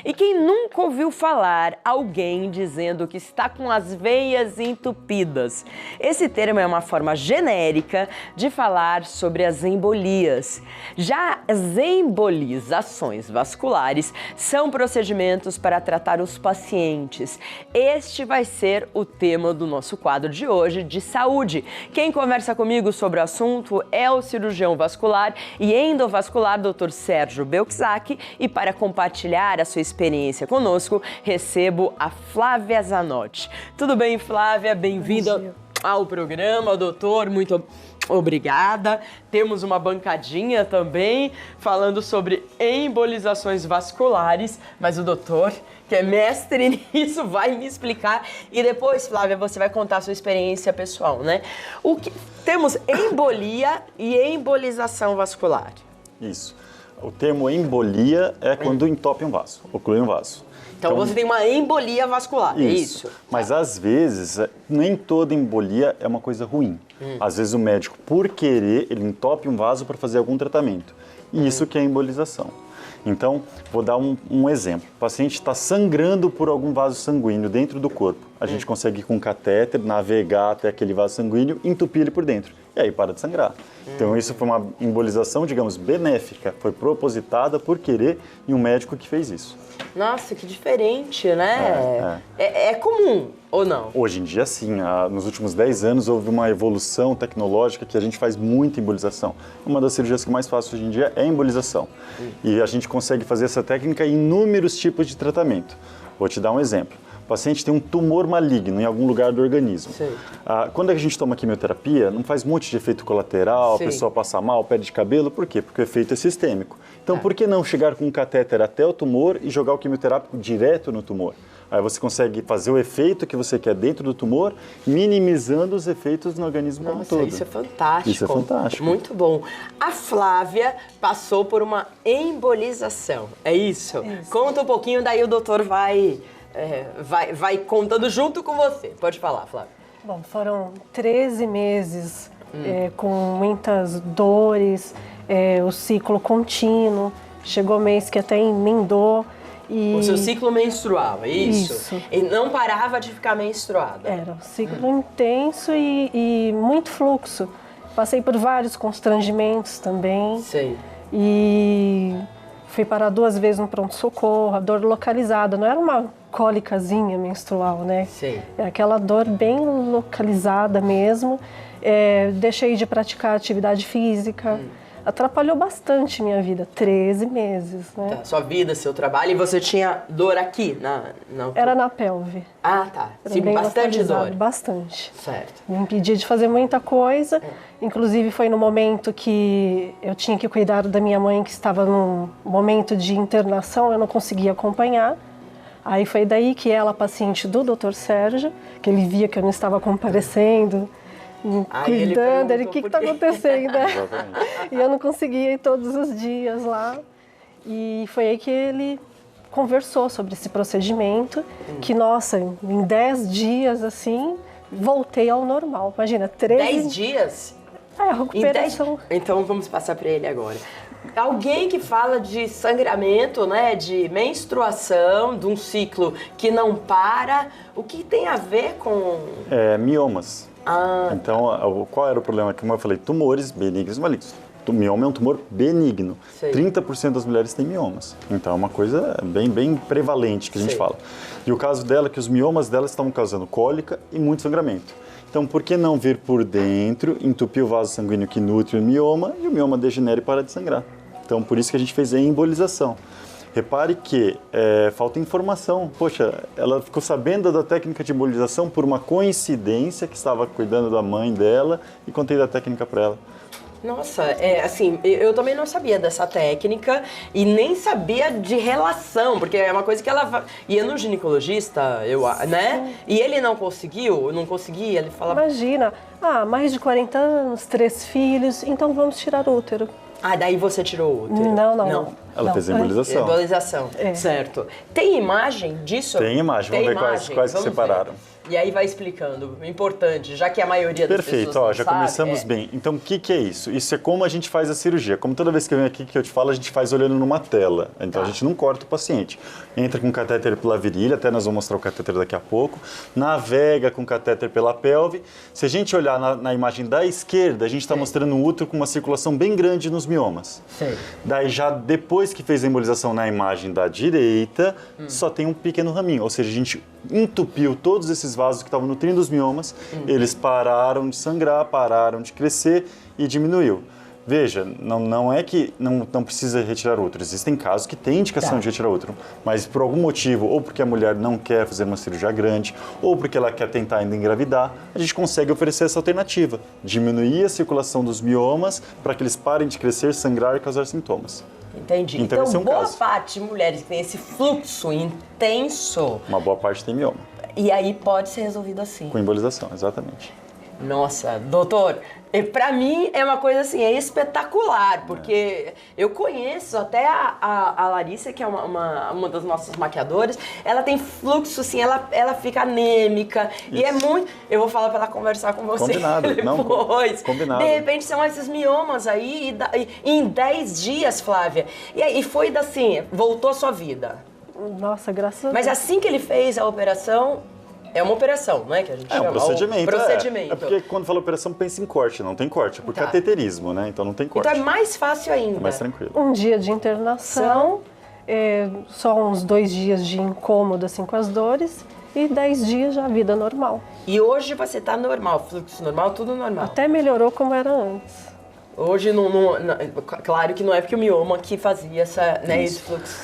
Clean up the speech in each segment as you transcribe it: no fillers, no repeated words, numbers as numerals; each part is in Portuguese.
E quem nunca ouviu falar alguém dizendo que está com as veias entupidas? Esse termo é uma forma genérica de falar sobre as embolias. Já as embolizações vasculares são procedimentos para tratar os pacientes. Este vai ser o tema do nosso quadro de hoje de saúde. Quem conversa comigo sobre o assunto é o cirurgião vascular e endovascular Dr. Sérgio Belczak, e para compartilhar a sua experiência conosco, recebo a Flávia Zanotti. Tudo bem, Flávia? Bem-vinda ao programa, doutor. Muito obrigada. Temos uma bancadinha também falando sobre embolizações vasculares, mas o doutor, que é mestre nisso, vai me explicar. E depois, Flávia, você vai contar a sua experiência pessoal, né? Temos embolia e embolização vascular. Isso. O termo embolia é quando entope um vaso, oclui um vaso. Então você tem uma embolia vascular, é isso? Mas às vezes, nem toda embolia é uma coisa ruim. Às vezes o médico, por querer, ele entope um vaso para fazer algum tratamento. E isso que é embolização. Então, vou dar um exemplo. O paciente está sangrando por algum vaso sanguíneo dentro do corpo. A gente consegue, com um catéter, navegar até aquele vaso sanguíneo e entupir ele por dentro. E aí para de sangrar. Então, isso foi uma embolização, digamos, benéfica. Foi propositada por querer e um médico que fez isso. Nossa, que diferente, né? É comum, ou não? Hoje em dia, sim. Nos últimos 10 anos, houve uma evolução tecnológica que a gente faz muita embolização. Uma das cirurgias que mais faço hoje em dia é a embolização. E a gente consegue fazer essa técnica em inúmeros tipos de tratamento. Vou te dar um exemplo. O paciente tem um tumor maligno em algum lugar do organismo. Quando a gente toma quimioterapia, não faz um monte de efeito colateral, a pessoa passa mal, perde cabelo. Por quê? Porque o efeito é sistêmico. Então, por que não chegar com um catéter até o tumor e jogar o quimioterápico direto no tumor? Aí você consegue fazer o efeito que você quer dentro do tumor, minimizando os efeitos no organismo como um todo. Isso é fantástico. Isso é fantástico. Muito bom. A Flávia passou por uma embolização, é isso? Conta um pouquinho, daí o doutor vai contando junto com você. Pode falar, Flávia. Bom, foram 13 meses com muitas dores, o ciclo contínuo. Chegou mês que até emendou. O seu ciclo menstrual, é isso? Isso. E não parava de ficar menstruada? Era um ciclo intenso e muito fluxo. Passei por vários constrangimentos também. Sei. E fui parar 2 vezes no pronto-socorro, a dor localizada. Não era uma cólicazinha menstrual, né? Sei. É aquela dor bem localizada mesmo. Deixei de praticar atividade física. Atrapalhou bastante minha vida, 13 meses, né? Tá, sua vida, seu trabalho, e você tinha dor aqui? Era na pelve. Ah, tá. Sim, bem bastante dor. Bastante. Certo. Me impedia de fazer muita coisa. Inclusive foi no momento que eu tinha que cuidar da minha mãe, que estava num momento de internação, eu não conseguia acompanhar. Aí foi daí que ela, paciente do Dr. Sérgio, que ele via que eu não estava comparecendo, cuidando, ele, o que está acontecendo? E eu não conseguia ir todos os dias lá. E foi aí que ele conversou sobre esse procedimento, que, nossa, em 10 dias, assim, voltei ao normal. Imagina, 10 dias? A recuperação. Então vamos passar para ele agora. Alguém que fala de sangramento, né, de menstruação, de um ciclo que não para, o que tem a ver com... Miomas. Então, qual era o problema? Como eu falei, tumores benignos e malignos. O mioma é um tumor benigno. 30% das mulheres têm miomas. Então, é uma coisa bem prevalente que a gente fala. E o caso dela é que os miomas dela estavam causando cólica e muito sangramento. Então, por que não vir por dentro, entupir o vaso sanguíneo que nutre o mioma e o mioma degenera e para de sangrar? Então, por isso que a gente fez a embolização. Repare que falta informação. Poxa, ela ficou sabendo da técnica de embolização por uma coincidência, que estava cuidando da mãe dela, e contei da técnica para ela. Nossa, assim, eu também não sabia dessa técnica e nem sabia de relação, porque é uma coisa que ela ia no ginecologista, né? E ele não conseguia, ele falava... Imagina, mais de 40 anos, 3 filhos, então vamos tirar o útero. Daí você tirou o útero? Não. Ela fez a embolização. Embolização, certo. Tem imagem disso? Tem imagem, vamos ver quais que separaram. E aí vai explicando. Importante, já que a maioria das Perfeito, pessoas não já sabe, começamos bem. Então, o que é isso? Isso é como a gente faz a cirurgia. Como toda vez que eu venho aqui que eu te falo, a gente faz olhando numa tela. Então, a gente não corta o paciente. Entra com catéter pela virilha, até nós vamos mostrar o catéter daqui a pouco. Navega com catéter pela pelve. Se a gente olhar na imagem da esquerda, a gente está mostrando um útero com uma circulação bem grande nos miomas. Sei. Daí, já depois que fez a embolização na imagem da direita, só tem um pequeno raminho. Ou seja, a gente entupiu todos esses vasos que estavam nutrindo os miomas, eles pararam de sangrar, pararam de crescer e diminuiu. Veja, não é que não precisa retirar útero. Existem casos que têm indicação de retirar útero, mas por algum motivo, ou porque a mulher não quer fazer uma cirurgia grande, ou porque ela quer tentar ainda engravidar, a gente consegue oferecer essa alternativa. Diminuir a circulação dos miomas para que eles parem de crescer, sangrar e causar sintomas. Entendi. Então, esse é um boa caso. parte de mulheres que tem esse fluxo intenso, Uma boa parte tem mioma, e aí pode ser resolvido assim. com embolização, exatamente. Nossa, doutor, pra mim é uma coisa assim, é espetacular, porque eu conheço até a Larissa, que é uma das nossas maquiadoras, ela tem fluxo assim, ela fica anêmica, e é muito... Eu vou falar pra ela conversar com você Combinado, depois. combinado. De repente são esses miomas aí, e em 10 dias, Flávia, e aí foi assim, voltou a sua vida. Nossa, graças a Deus. Mas assim que ele fez a operação... É uma operação, né? Que a gente chama. Um procedimento. Procedimento. É porque quando fala operação, pensa em corte. Não tem corte, é por cateterismo, né? Então não tem corte. Então é mais fácil ainda. É mais tranquilo. Um dia de internação, só uns 2 dias de incômodo assim com as dores e 10 dias já vida normal. E hoje você tá normal, fluxo normal, tudo normal. Até melhorou como era antes. Hoje, claro que não é porque o mioma que fazia esse fluxo.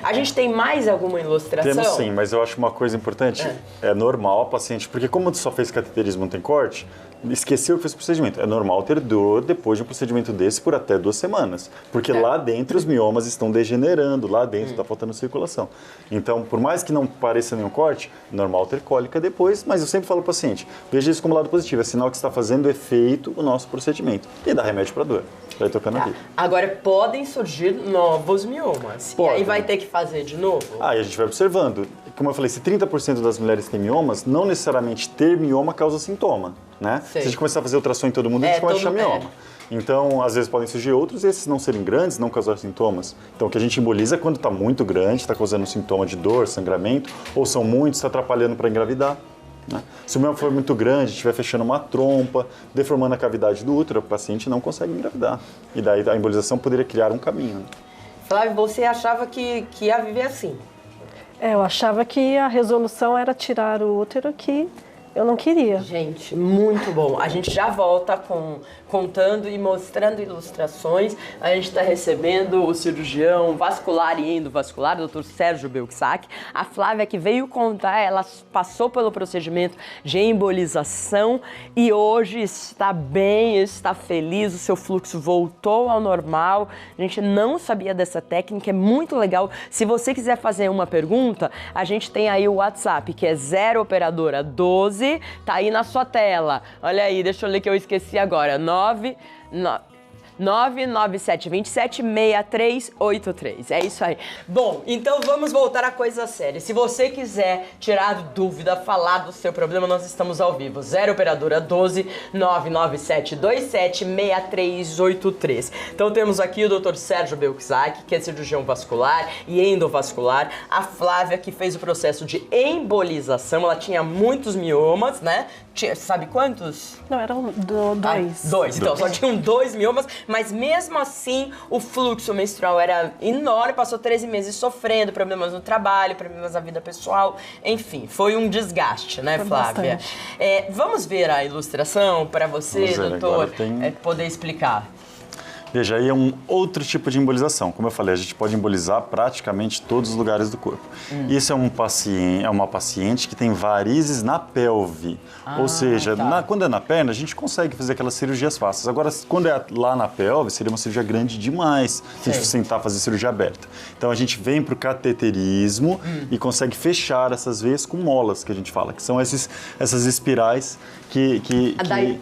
A gente tem mais alguma ilustração? Temos sim, mas eu acho uma coisa importante. É normal a paciente, porque como só fez cateterismo, não tem corte, esqueceu que fez o procedimento. É normal ter dor depois de um procedimento desse por até 2 semanas. Porque lá dentro os miomas estão degenerando, lá dentro está faltando circulação. Então, por mais que não pareça nenhum corte, é normal ter cólica depois, mas eu sempre falo ao paciente, veja isso como lado positivo, é sinal que está fazendo efeito o nosso procedimento. E dá remédio para dor. Vai tocando aqui. Agora, podem surgir novos miomas. Pode. E aí vai ter que fazer de novo? E a gente vai observando. Como eu falei, se 30% das mulheres têm miomas, não necessariamente ter mioma causa sintoma, né? Se a gente começar a fazer ultrassom em todo mundo, a gente começa a achar mioma. Então, às vezes podem surgir outros, esses não serem grandes, não causar sintomas. Então, o que a gente emboliza é quando está muito grande, está causando sintoma de dor, sangramento, ou são muitos, está atrapalhando para engravidar. Né? Se o mioma for muito grande, estiver fechando uma trompa, deformando a cavidade do útero, o paciente não consegue engravidar. E daí a embolização poderia criar um caminho. Né? Flávio, você achava que ia viver assim? Eu achava que a resolução era tirar o útero, que eu não queria. Gente, muito bom. A gente já volta contando e mostrando ilustrações. A gente está recebendo o cirurgião vascular e endovascular, o Dr. Sérgio Belksack. A Flávia que veio contar, ela passou pelo procedimento de embolização e hoje está bem, está feliz, o seu fluxo voltou ao normal. A gente não sabia dessa técnica, é muito legal. Se você quiser fazer uma pergunta, a gente tem aí o WhatsApp, que é 0 operadora 12, tá aí na sua tela. Olha aí, deixa eu ler que eu esqueci agora. 997276383. É isso aí. Bom, então vamos voltar à coisa séria. Se você quiser tirar dúvida, falar do seu problema, nós estamos ao vivo. 0 operadora 12 997276383. Então temos aqui o Dr. Sérgio Belksack, que é cirurgião vascular e endovascular. A Flávia, que fez o processo de embolização. Ela tinha muitos miomas, né? Sabe quantos? Não, eram 2. 2. Então, só tinham 2 miomas, mas mesmo assim o fluxo menstrual era enorme, passou 13 meses sofrendo, problemas no trabalho, problemas na vida pessoal, enfim, foi um desgaste, né, foi Flávia? Vamos ver a ilustração para você, doutor, poder explicar. Veja, aí é um outro tipo de embolização. Como eu falei, a gente pode embolizar praticamente todos os lugares do corpo. Isso é uma paciente que tem varizes na pelve. Ou seja, quando é na perna, a gente consegue fazer aquelas cirurgias fáceis. Agora, quando é lá na pelve, seria uma cirurgia grande demais se a gente tentar fazer cirurgia aberta. Então, a gente vem para o cateterismo e consegue fechar essas veias com molas, que a gente fala, que são essas espirais que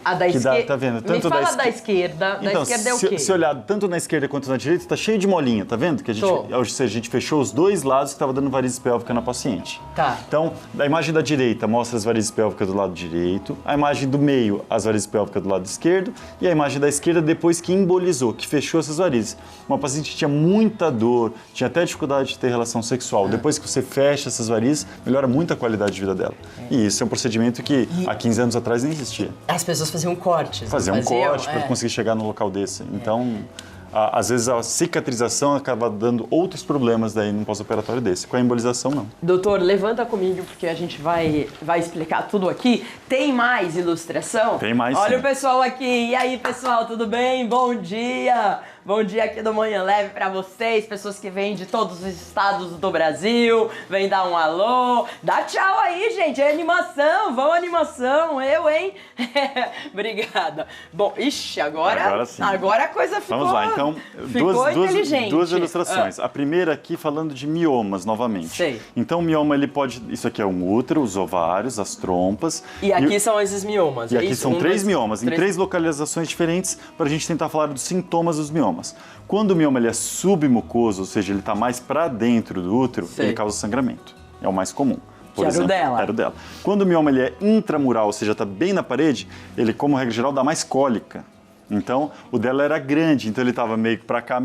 a da esquerda. Tá vendo? Me fala da esquerda. Da esquerda é o quê? Se olhar olhado tanto na esquerda quanto na direita, tá cheio de molinha, tá vendo? Que ou seja, a gente fechou os dois lados que estava dando varizes pélvica na paciente. Tá. Então, a imagem da direita mostra as varizes pélvicas do lado direito, a imagem do meio, as varizes pélvicas do lado esquerdo, e a imagem da esquerda depois que embolizou, que fechou essas varizes. Uma paciente que tinha muita dor, tinha até dificuldade de ter relação sexual. Depois que você fecha essas varizes, melhora muito a qualidade de vida dela. E isso é um procedimento que há 15 anos atrás nem existia. As pessoas faziam cortes. Faziam um corte para conseguir chegar no local desse. Então, às vezes a cicatrização acaba dando outros problemas daí num pós-operatório desse. Com a embolização, não. Doutor, levanta comigo porque a gente vai explicar tudo aqui. Tem mais ilustração? Tem mais, Olha sim. o pessoal aqui. E aí, pessoal, tudo bem? Bom dia! Bom dia aqui do Manhã Leve pra vocês, pessoas que vêm de todos os estados do Brasil, vem dar um alô, dá tchau aí, gente, é animação, vamos animação, eu, hein? Obrigada. Bom, ixi, agora sim. Agora a coisa ficou. Vamos lá, então, inteligente. duas ilustrações. A primeira aqui falando de miomas, novamente. Sei. Então, o mioma, ele pode... Isso aqui é um útero, os ovários, as trompas. E aqui são esses miomas, E é aqui isso? são três miomas, em três localizações diferentes, para a gente tentar falar dos sintomas dos miomas. Quando o mioma ele é submucoso, ou seja, ele está mais para dentro do útero, Sei. ele causa sangramento. É o mais comum. Por Que exemplo, era o dela. Quando o mioma ele é intramural, ou seja, está bem na parede, ele, como regra geral, dá mais cólica. Então, o dela era grande, então ele estava meio para cá,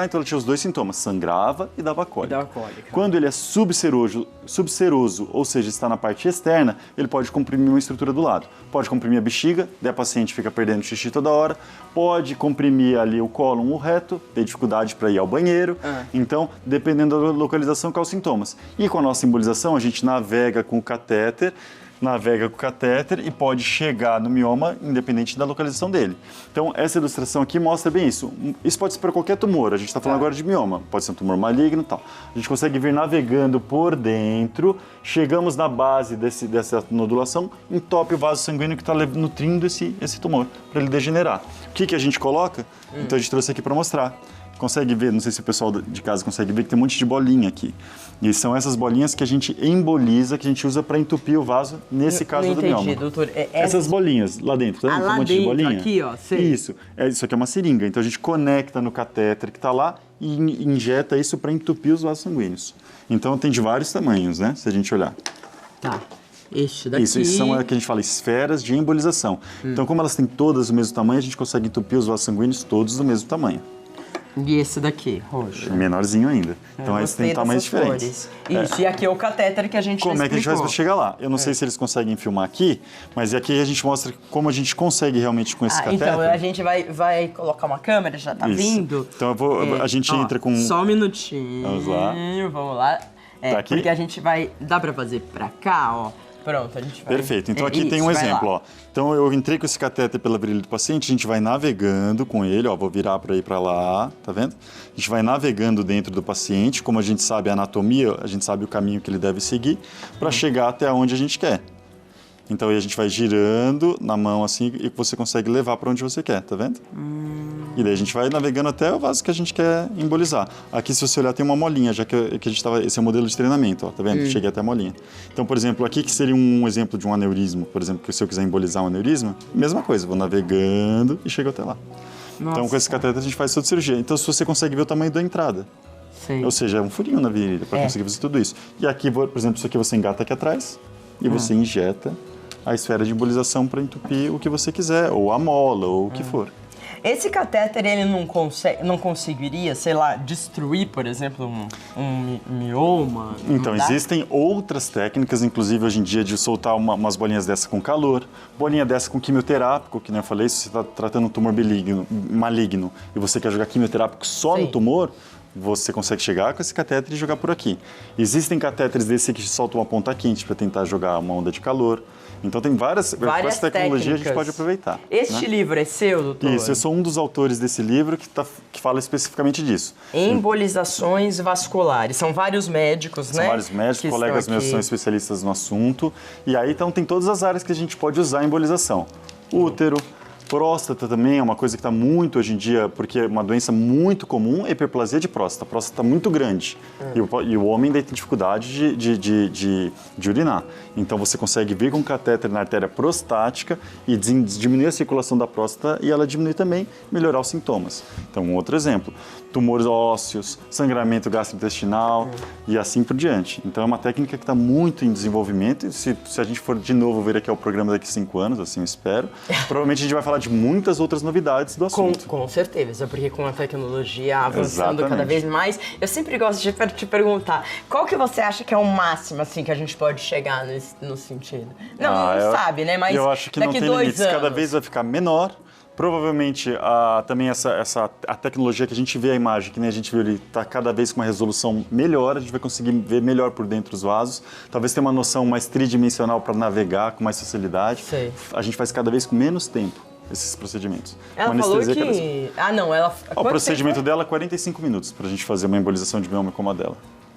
então ela tinha os dois sintomas, sangrava e dava cólica. Quando ele é subseroso, ou seja, está na parte externa, ele pode comprimir uma estrutura do lado. Pode comprimir a bexiga, daí a paciente fica perdendo xixi toda hora, pode comprimir ali o cólon, o reto, tem dificuldade para ir ao banheiro. Então, dependendo da localização, quais os sintomas. E com a nossa embolização, a gente navega com o catéter e pode chegar no mioma independente da localização dele. Então, essa ilustração aqui mostra bem isso. Isso pode ser para qualquer tumor, a gente está falando agora de mioma, pode ser um tumor maligno e tal. A gente consegue vir navegando por dentro, chegamos na base dessa nodulação, entope o vaso sanguíneo que está nutrindo esse tumor, para ele degenerar. O que a gente coloca? Então, a gente trouxe aqui para mostrar. Consegue ver, não sei se o pessoal de casa consegue ver, que tem um monte de bolinha aqui. E são essas bolinhas que a gente emboliza, que a gente usa para entupir o vaso, nesse caso do mioma. Doutor. Essas bolinhas lá dentro, tá vendo? Lá Um monte dentro, de bolinha. aqui, ó. Sei. Isso. Isso aqui é uma seringa. Então a gente conecta no catéter que está lá e injeta isso para entupir os vasos sanguíneos. Então tem de vários tamanhos, né? Se a gente olhar. Tá. Este daqui. Isso são o que a gente fala esferas de embolização. Então, como elas têm todas o mesmo tamanho, a gente consegue entupir os vasos sanguíneos todos do mesmo tamanho. E esse daqui, roxo. Menorzinho ainda. Então, esse tem tamanhos diferentes. Isso, e aqui é o catéter que a gente Como é que a gente faz para chegar lá? Eu não sei se eles conseguem filmar aqui, mas aqui a gente mostra como a gente consegue realmente com esse catéter. Então, a gente vai colocar uma câmera, já tá vindo. Então, a gente entra com... Só um minutinho. Vamos lá. Vamos lá. Tá aqui? Porque a gente vai... Dá pra fazer pra cá, ó. Pronto, a gente vai... Perfeito. Então, aqui tem um exemplo, ó. Então, eu entrei com esse catéter pela virilha do paciente, a gente vai navegando com ele, ó, vou virar para ir para lá, tá vendo? A gente vai navegando dentro do paciente, como a gente sabe a anatomia, a gente sabe o caminho que ele deve seguir, para chegar até onde a gente quer. Então, aí a gente vai girando na mão assim e você consegue levar para onde você quer, tá vendo? E daí a gente vai navegando até o vaso que a gente quer embolizar. Aqui, se você olhar, tem uma molinha, já que a gente tava... Esse é o modelo de treinamento, ó, tá vendo? Cheguei até a molinha. Então, por exemplo, aqui que seria um exemplo de um aneurisma, por exemplo, que se eu quiser embolizar um aneurisma, mesma coisa, vou navegando e chego até lá. Nossa. Então, com esse catéter a gente faz toda a cirurgia. Então, se você consegue ver o tamanho da entrada. Sei. Ou seja, é um furinho na virilha para conseguir fazer tudo isso. E aqui, por exemplo, isso aqui você engata aqui atrás e você injeta a esfera de embolização para entupir o que você quiser, ou a mola, ou o que for. Esse catéter, ele não conseguiria, sei lá, destruir, por exemplo, um mioma? Então, existem outras técnicas, inclusive hoje em dia, de soltar umas bolinhas dessa com calor, bolinha dessa com quimioterápico, que nem eu falei, se você está tratando um tumor maligno e você quer jogar quimioterápico só no tumor, você consegue chegar com esse catéter e jogar por aqui. Existem catéteres desse que soltam uma ponta quente para tentar jogar uma onda de calor. Então tem várias tecnologias a gente pode aproveitar. Este livro é seu, doutor? Isso, eu sou um dos autores desse livro que fala especificamente disso. Embolizações vasculares. São vários médicos, né? São vários médicos, colegas meus são especialistas no assunto. E aí, então, tem todas as áreas que a gente pode usar a embolização. Útero, Próstata também é uma coisa que está muito hoje em dia, porque é uma doença muito comum, hiperplasia de próstata. A próstata está muito grande e o homem tem dificuldade de urinar. Então você consegue vir com um catéter na artéria prostática e diminuir a circulação da próstata e ela diminui também, melhorar os sintomas. Então, um outro exemplo, tumores ósseos, sangramento gastrointestinal e assim por diante. Então é uma técnica que está muito em desenvolvimento e se a gente for de novo ver aqui o programa daqui a 5 anos, assim eu espero, provavelmente a gente vai falar de muitas outras novidades do assunto. Com certeza, porque com a tecnologia avançando cada vez mais, eu sempre gosto de te perguntar, qual que você acha que é o máximo, assim, que a gente pode chegar no sentido? Não sabe, né? Mas eu acho que daqui não tem 2 limites, anos. cada vez vai ficar menor. Provavelmente também a tecnologia que a gente vê a imagem, que nem a gente viu ali, está cada vez com uma resolução melhor, a gente vai conseguir ver melhor por dentro os vasos. Talvez tenha uma noção mais tridimensional para navegar com mais facilidade. Sei. A gente faz cada vez com menos tempo esses procedimentos. Ela falou que... O procedimento dela é 45 minutos para a gente fazer uma embolização de mioma como a dela.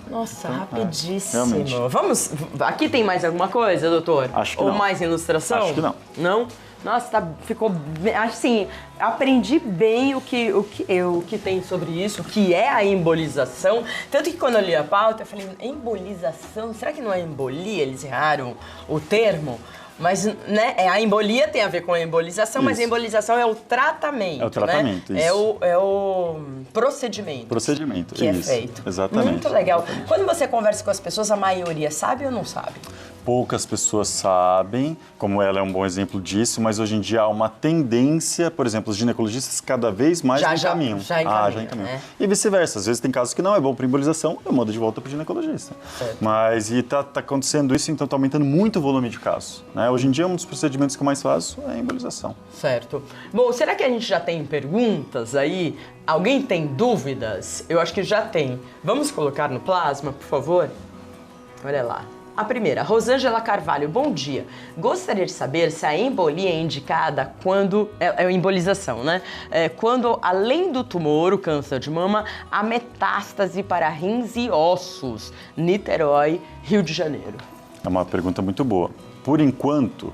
Nossa, rapidíssimo. realmente. Vamos... Aqui tem mais alguma coisa, doutor? Acho que Ou não. mais ilustração? Acho que não. Não? Nossa, ficou... Assim, aprendi bem o que tem sobre isso, o que é a embolização. Tanto que quando eu li a pauta, eu falei, embolização? Será que não é embolia? Eles erraram o termo? Mas, né, a embolia tem a ver com a embolização, mas a embolização é o tratamento, É o tratamento, né? isso. É o procedimento. Procedimento, que isso. é feito. Exatamente. Muito legal. Exatamente. Quando você conversa com as pessoas, a maioria sabe ou não sabe? Poucas pessoas sabem, como ela é um bom exemplo disso, mas hoje em dia há uma tendência, por exemplo, os ginecologistas cada vez mais encaminham. Já encaminham. Né? E vice-versa, às vezes tem casos que não é bom para embolização, eu mando de volta para o ginecologista. Certo. Mas tá acontecendo isso, então está aumentando muito o volume de casos. Né? Hoje em dia, um dos procedimentos que eu mais faço é a embolização. Certo. Bom, será que a gente já tem perguntas aí? Alguém tem dúvidas? Eu acho que já tem. Vamos colocar no plasma, por favor? Olha lá. A primeira, Rosângela Carvalho, bom dia. Gostaria de saber se a embolia é indicada quando... É embolização, né? Quando, além do tumor, o câncer de mama, há metástase para rins e ossos. Niterói, Rio de Janeiro. É uma pergunta muito boa. Por enquanto,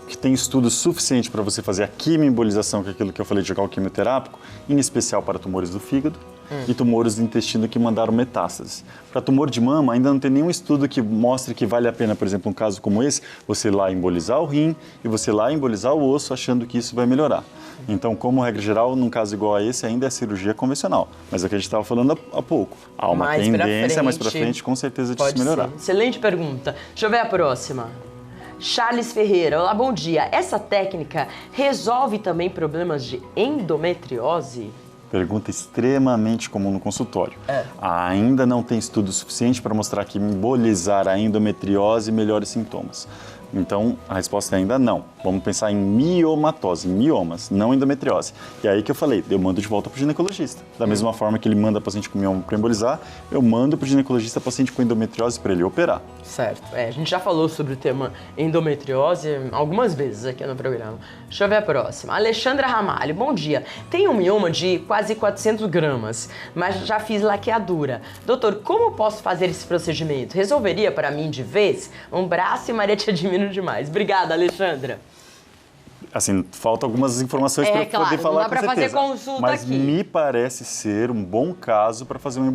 que tem estudo suficiente para você fazer a quimioembolização, que é aquilo que eu falei de jogar o quimioterápico, em especial para tumores do fígado e tumores do intestino que mandaram metástase. Para tumor de mama, ainda não tem nenhum estudo que mostre que vale a pena, por exemplo, um caso como esse, você ir lá embolizar o rim e você ir lá embolizar o osso achando que isso vai melhorar. Então, como regra geral, num caso igual a esse, ainda é cirurgia convencional. Mas é o que a gente estava falando há pouco. Há uma tendência mais para frente, com certeza, de se melhorar. Excelente pergunta. Deixa eu ver a próxima. Charles Ferreira, olá, bom dia. Essa técnica resolve também problemas de endometriose? Pergunta extremamente comum no consultório. Ainda não tem estudo suficiente para mostrar que embolizar a endometriose melhora os sintomas. Então, a resposta é ainda não. Vamos pensar em miomatose, miomas, não endometriose. E aí que eu falei, eu mando de volta para o ginecologista. Da mesma forma que ele manda paciente com mioma para embolizar, eu mando para o ginecologista paciente com endometriose para ele operar. Certo. A gente já falou sobre o tema endometriose algumas vezes aqui no programa. Deixa eu ver a próxima. Alexandra Ramalho, bom dia. Tenho um mioma de quase 400 gramas, mas já fiz laqueadura. Doutor, como posso fazer esse procedimento? Resolveria para mim de vez? Um braço e Maria te admiro demais. Obrigada, Alexandra. Assim, faltam algumas informações para claro, poder falar não dá com pra certeza. fazer consulta Mas aqui. me parece ser um bom caso para fazer uma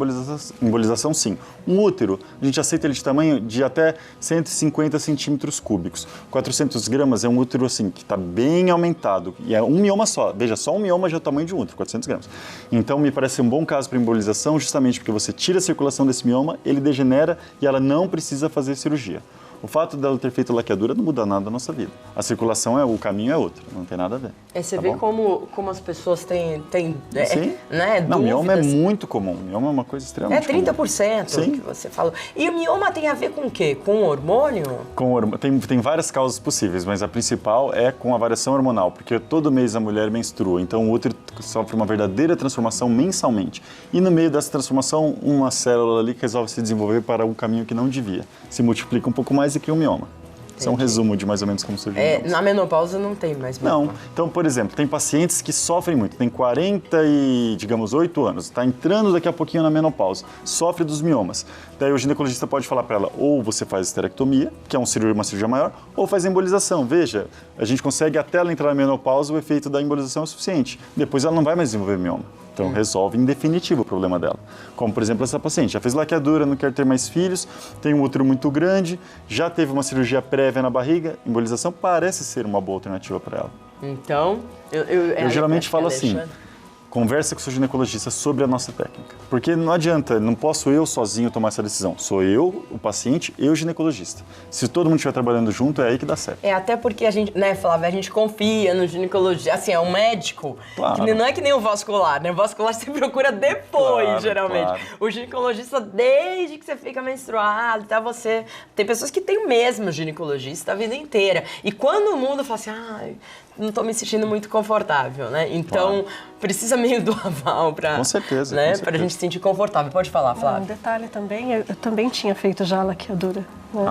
embolização, sim. Um útero, a gente aceita ele de tamanho de até 150 centímetros cúbicos. 400 gramas é um útero assim, que está bem aumentado. E é um mioma só. Veja, só um mioma já é o tamanho de um útero, 400 gramas. Então, me parece ser um bom caso para embolização, justamente porque você tira a circulação desse mioma, ele degenera e ela não precisa fazer cirurgia. O fato dela ter feito laqueadura não muda nada na nossa vida. A circulação, o caminho é outro, não tem nada a ver. Você vê como as pessoas têm Sim. né, Não, mioma é dúvidas. muito comum. Mioma é uma coisa extremamente 30% Sim. que você falou. E o mioma tem a ver com o quê? Com hormônio? Tem várias causas possíveis, mas a principal é com a variação hormonal, porque todo mês a mulher menstrua, então o útero sofre uma verdadeira transformação mensalmente. E no meio dessa transformação, uma célula ali resolve se desenvolver para um caminho que não devia. Se multiplica um pouco mais e cria um mioma. Isso é um resumo de mais ou menos como surge a menopausa. Na menopausa não tem mais Não. menopausa. Então, por exemplo, tem pacientes que sofrem muito, tem 8 anos, está entrando daqui a pouquinho na menopausa, sofre dos miomas. Daí o ginecologista pode falar para ela, ou você faz esterectomia, que é uma cirurgia maior, ou faz embolização. Veja, a gente consegue até ela entrar na menopausa, o efeito da embolização é suficiente. Depois ela não vai mais desenvolver mioma. Então resolve em definitivo o problema dela. Como, por exemplo, essa paciente já fez laqueadura, não quer ter mais filhos, tem um útero muito grande, já teve uma cirurgia prévia na barriga, embolização parece ser uma boa alternativa para ela. Então, Eu geralmente falo assim, conversa com o seu ginecologista sobre a nossa técnica. Porque não adianta, não posso eu sozinho tomar essa decisão. Sou eu, o paciente e o ginecologista. Se todo mundo estiver trabalhando junto, é aí que dá certo. Até porque a gente, né, Flávia, a gente confia no ginecologista. Assim, é um médico, Claro. que não é que nem o vascular, né? O vascular você procura depois, Claro, geralmente. claro. O ginecologista, desde que você fica menstruado, até você... Tem pessoas que têm o mesmo ginecologista a vida inteira. E quando o mundo fala assim, não tô me sentindo muito confortável, né? Então, precisa meio do aval pra... Com certeza, né? com certeza. Pra gente se sentir confortável. Pode falar, Um Flávia. detalhe também, eu também tinha feito já a laqueadura. Né?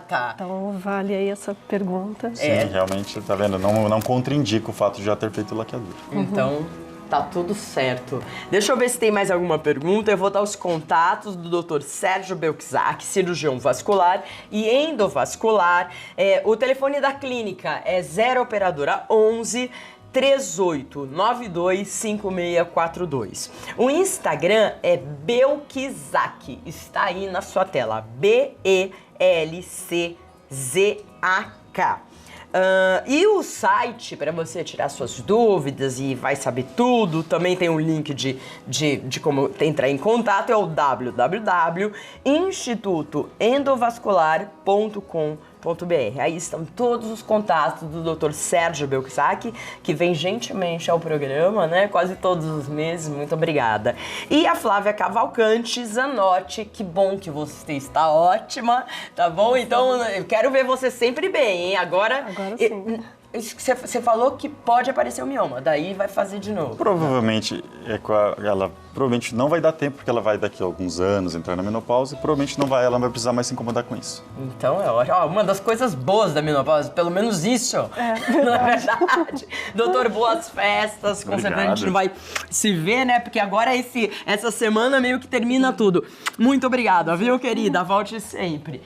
Tá. Então vale aí essa pergunta. Sim, realmente, tá vendo? Não contraindica o fato de já ter feito laqueadura. Então, tá tudo certo. Deixa eu ver se tem mais alguma pergunta. Eu vou dar os contatos do Dr. Sérgio Belkzak, cirurgião vascular e endovascular. O telefone da clínica é 0 operadora 11 38925642. O Instagram é Belkzak, está aí na sua tela, BELCZAK. E o site, para você tirar suas dúvidas e vai saber tudo, também tem um link de como entrar em contato, é o www.institutoendovascular.com.br. Aí estão todos os contatos do Dr. Sérgio Belkzak, que vem gentilmente ao programa, né? Quase todos os meses, muito obrigada. E a Flávia Cavalcante Zanotti, que bom que você está ótima, tá bom? Então, eu quero ver você sempre bem, hein? Agora sim. Você falou que pode aparecer o mioma, daí vai fazer de novo. Provavelmente, ela provavelmente não vai dar tempo, porque ela vai daqui a alguns anos entrar na menopausa e provavelmente ela não vai precisar mais se incomodar com isso. Então é ótimo. Uma das coisas boas da menopausa, pelo menos isso, não é verdade? Doutor, boas festas, com certeza a gente não vai se ver, né? Porque agora essa semana meio que termina tudo. Muito obrigada, viu, querida? Volte sempre.